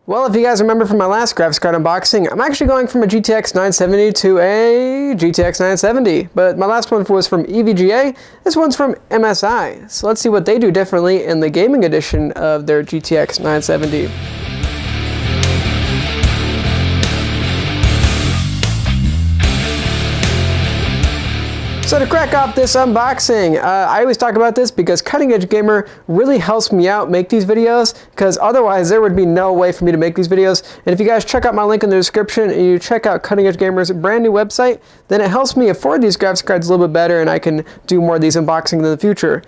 Well, if you guys remember from my last graphics card unboxing, I'm actually going from a GTX 970 to a GTX 970, but my last one was from EVGA, this one's from MSI. So let's see what they do differently in the gaming edition of their GTX 970. So to crack off this unboxing, I always talk about this because Cutting Edge Gamer really helps me out make these videos, because otherwise there would be no way for me to make these videos. And if you guys check out my link in the description and you check out Cutting Edge Gamer's brand new website, then it helps me afford these graphics cards a little bit better and I can do more of these unboxings in the future.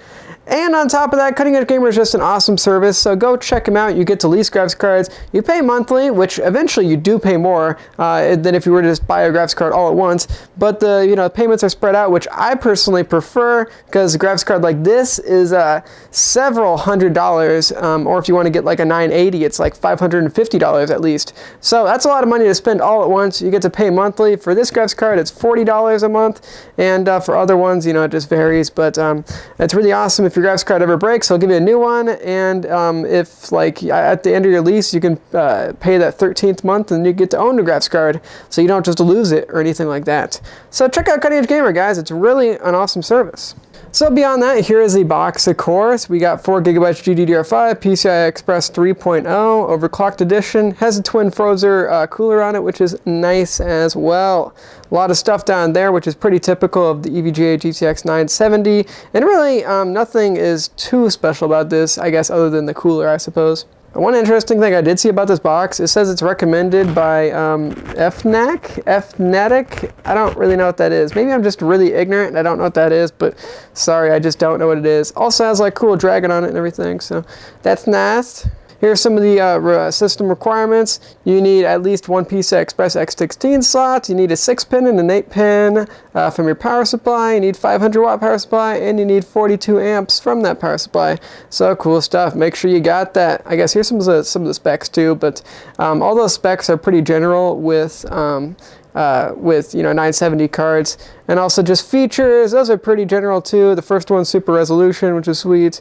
And on top of that, Cutting Edge Gamer is just an awesome service, so go check them out. You get to lease graphics cards. You pay monthly, which eventually you do pay more than if you were to just buy a graphics card all at once. But the payments are spread out, which I personally prefer, because a graphics card like this is several $100s, or if you want to get like a 980, it's like $550 at least. So that's a lot of money to spend all at once. You get to pay monthly. For this graphics card, it's $40 a month, and for other ones, it just varies. But it's really awesome. If your graphics card ever breaks, they'll give you a new one, and if like at the end of your lease you can pay that 13th month and you get to own the graphics card, so you don't just lose it or anything like that. So check out Cutting Edge Gamer, guys. It's really an awesome service. So beyond that, here is the box, of course. We got 4GB GDDR5, PCI Express 3.0, overclocked edition, has a twin Frozer cooler on it, which is nice as well. A lot of stuff down there, which is pretty typical of the EVGA GTX 970, and really nothing is too special about this, I guess, other than the cooler, I suppose. One interesting thing I did see about this box, it says it's recommended by Fnatic. I don't really know what that is. Maybe I'm just really ignorant and I don't know what that is, but sorry, I just don't know what it is. Also has like cool dragon on it and everything, so that's nice. Here's some of the system requirements. You need at least one PCI Express X16 slot. You need a 6-pin and an 8-pin from your power supply. You need 500-watt power supply, and you need 42 amps from that power supply. So cool stuff. Make sure you got that. I guess here's some of the specs too, but all those specs are pretty general with 970 cards. And also just features, those are pretty general too. The first one's super resolution, which is sweet.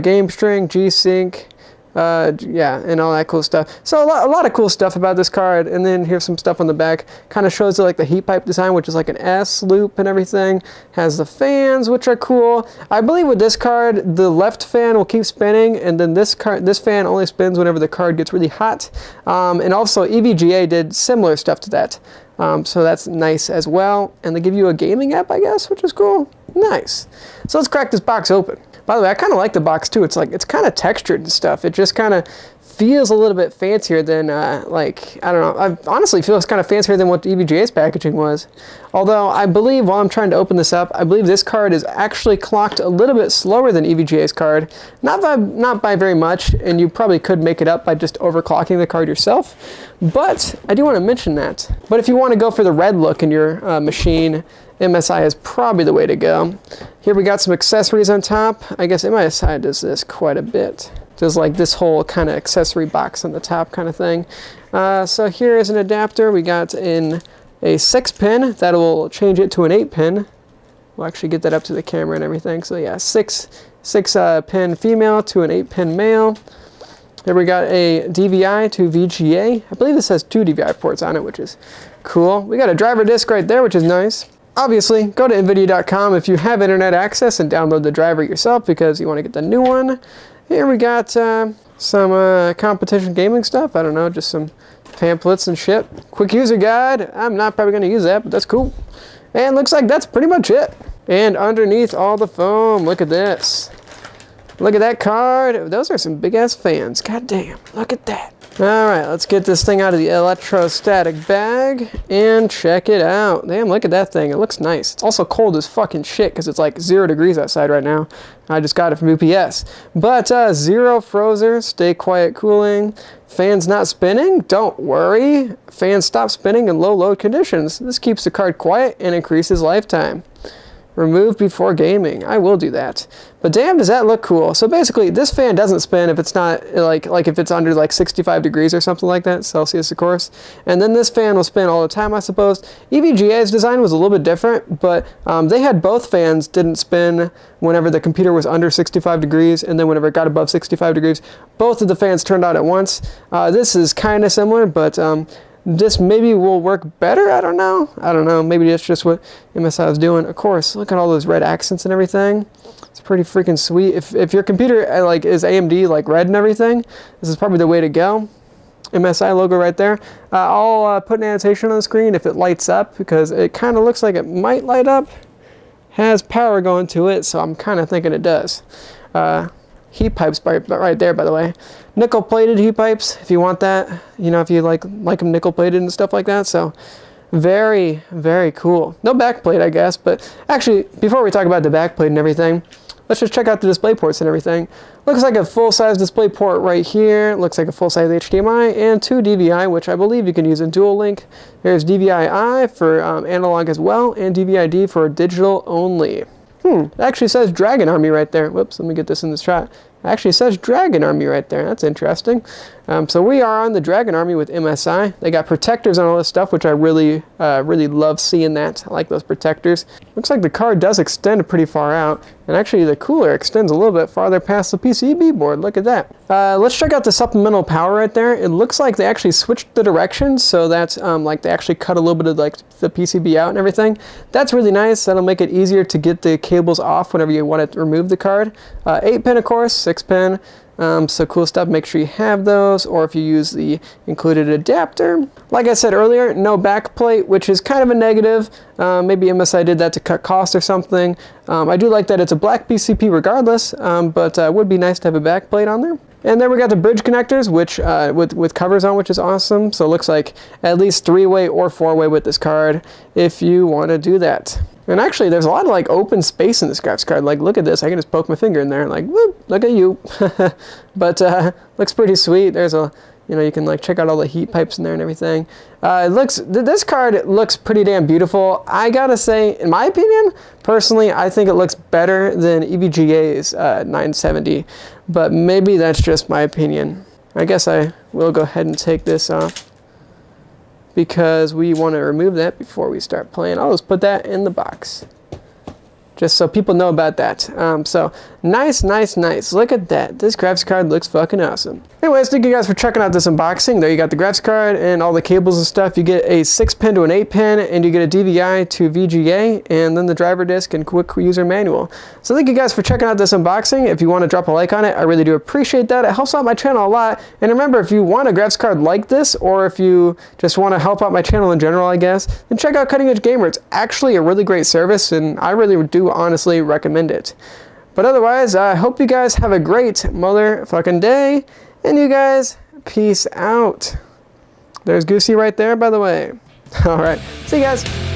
Game string, G-Sync. Yeah, and all that cool stuff. So a lot of cool stuff about this card. And then here's some stuff on the back. Kind of shows you like the heat pipe design, which is like an S loop and everything. Has the fans, which are cool. I believe with this card, the left fan will keep spinning, and then this fan only spins whenever the card gets really hot. And also EVGA did similar stuff to that. So that's nice as well. And they give you a gaming app, I guess, which is cool. Nice. So let's crack this box open. By the way, I kind of like the box too. It's kind of textured and stuff. It just kind of feels a little bit fancier than I don't know. I honestly feel it's kind of fancier than what EVGA's packaging was. Although I believe, while I'm trying to open this up, I believe this card is actually clocked a little bit slower than EVGA's card. Not by very much, and you probably could make it up by just overclocking the card yourself. But I do want to mention that. But if you want to go for the red look in your machine, MSI is probably the way to go. Here we got some accessories on top. I guess MSI does this quite a bit. Does like this whole kind of accessory box on the top kind of thing. So here is an adapter. We got in a 6-pin that will change it to an 8-pin. We'll actually get that up to the camera and everything. So yeah, 6-pin female to an 8-pin male. Here we got a DVI to VGA. I believe this has 2 DVI ports on it, which is cool. We got a driver disc right there, which is nice. Obviously, go to NVIDIA.com if you have internet access and download the driver yourself because you want to get the new one. Here we got some competition gaming stuff. I don't know, just some pamphlets and shit. Quick user guide. I'm not probably going to use that, but that's cool. And looks like that's pretty much it. And underneath all the foam, look at this. Look at that card. Those are some big ass fans. God damn, look at that. Alright, let's get this thing out of the electrostatic bag and check it out. Damn, look at that thing. It looks nice. It's also cold as fucking shit because it's like 0 degrees outside right now. I just got it from UPS. But zero Frozer, stay quiet cooling. Fans not spinning? Don't worry. Fans stop spinning in low load conditions. This keeps the card quiet and increases lifetime. remove before gaming. I will do that. But damn, does that look cool. So basically, this fan doesn't spin if it's not, like if it's under like 65 degrees or something like that, Celsius of course. And then this fan will spin all the time, I suppose. EVGA's design was a little bit different, but they had both fans didn't spin whenever the computer was under 65 degrees, and then whenever it got above 65 degrees, both of the fans turned on at once. This is kind of similar, but this maybe will work better. I don't know. Maybe that's just what MSI is doing. Of course, look at all those red accents and everything. It's pretty freaking sweet. If your computer like is AMD like red and everything, this is probably the way to go. MSI logo right there. I'll put an annotation on the screen if it lights up, because it kind of looks like it might light up. Has power going to it, so I'm kind of thinking it does. Heat pipes right there, by the way. Nickel plated heat pipes, if you want that. You know, if you like them nickel plated and stuff like that. So very, very cool. No back plate, I guess, but actually, before we talk about the back plate and everything, let's just check out the display ports and everything. Looks like a full-size display port right here. Looks like a full-size HDMI and 2 DVI, which I believe you can use in dual link. There's DVI-I for analog as well, and DVI-D for digital only. It actually says Dragon Army right there. Whoops, let me get this in this shot. It actually says Dragon Army right there. That's interesting. So we are on the Dragon Army with MSI. They got protectors on all this stuff, which I really love seeing that. I like those protectors. Looks like the card does extend pretty far out. And actually the cooler extends a little bit farther past the PCB board. Look at that. Let's check out the supplemental power right there. It looks like they actually switched the directions. So that's like they actually cut a little bit of like the PCB out and everything. That's really nice. That'll make it easier to get the cables off whenever you want to remove the card. 8-pin, of course, 6-pin. So cool stuff. Make sure you have those, or if you use the included adapter. Like I said earlier, no back plate, which is kind of a negative. Maybe MSI did that to cut costs or something. I do like that it's a black PCP regardless, but it would be nice to have a back plate on there. And then we got the bridge connectors, which with covers on, which is awesome. So it looks like at least 3-way or 4-way with this card if you want to do that. And actually, there's a lot of like open space in this graphics card. Like, look at this. I can just poke my finger in there. Like, whoop, look at you. But looks pretty sweet. There's a, you know, you can like check out all the heat pipes in there and everything. This card looks pretty damn beautiful. I gotta say, in my opinion, personally, I think it looks better than EVGA's 970. But maybe that's just my opinion. I guess I will go ahead and take this off, because we want to remove that before we start playing. I'll just put that in the box, just so people know about that. So nice. Look at that. This graphics card looks fucking awesome. Anyways, thank you guys for checking out this unboxing. There you got the graphics card and all the cables and stuff. You get a 6-pin to an 8-pin, and you get a DVI to VGA, and then the driver disc and quick user manual. So thank you guys for checking out this unboxing. If you want to drop a like on it, I really do appreciate that. It helps out my channel a lot. And remember, if you want a graphics card like this, or if you just want to help out my channel in general, I guess, then check out Cutting Edge Gamer. It's actually a really great service, and I really do honestly recommend it. But otherwise, I hope you guys have a great motherfucking day, and you guys, peace out. There's Goosey right there, by the way. All right, see you guys.